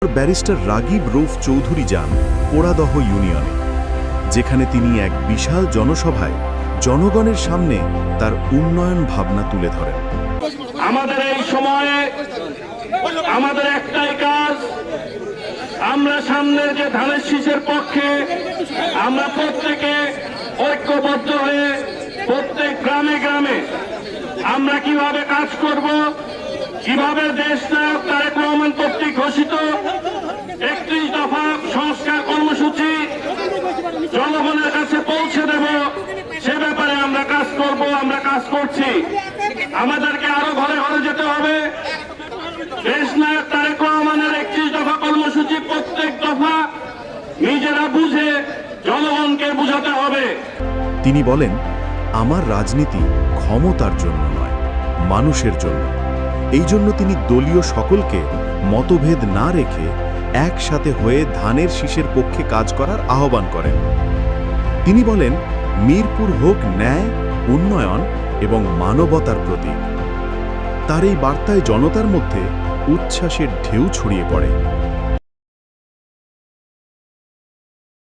Barrister Ragib Rauf Chowdhury যান পোড়াদহ ইউনিয়নে, যেখানে তিনি এক বিশাল জনসভায় জনগণের সামনে তার উন্নয়ন ভাবনা তুলে ধরেন। আমাদের এই সময়ে আমাদের একটাই কাজ, আমরা সামনের যে ধানের শীষের পক্ষে আমরা প্রত্যেকে ঐক্যবদ্ধ হয়ে প্রত্যেক গ্রামে গ্রামে আমরা কিভাবে কাজ করব, কিভাবে দেশ নায়ক তারেক রহমান কর্তৃক ঘোষিত 31 দফা সংস্কার কর্মসূচি জনগণের কাছে পৌঁছে দেব, সে ব্যাপারে আমরা কাজ করব, আমরা কাজ করছি। আমাদেরকে আরো ঘরে ঘরে যেতে হবে। দেশ নায়ক তারেক রহমানের 31 দফা কর্মসূচি প্রত্যেক দফা নিজেরা বুঝে জনগণকে বুঝাতে হবে। তিনি বলেন, আমার রাজনীতি ক্ষমতার জন্য নয়, মানুষের জন্য। এই জন্য তিনি দলীয় সকলকে মতভেদ না রেখে একসাথে হয়ে ধানের শীষের পক্ষে কাজ করার আহ্বান করেন। তিনি বলেন, মিরপুর হোক ন্যায়, উন্নয়ন এবং মানবতার প্রতীক। তার এই বার্তায় জনতার মধ্যে উচ্ছ্বাসের ঢেউ ছড়িয়ে পড়ে।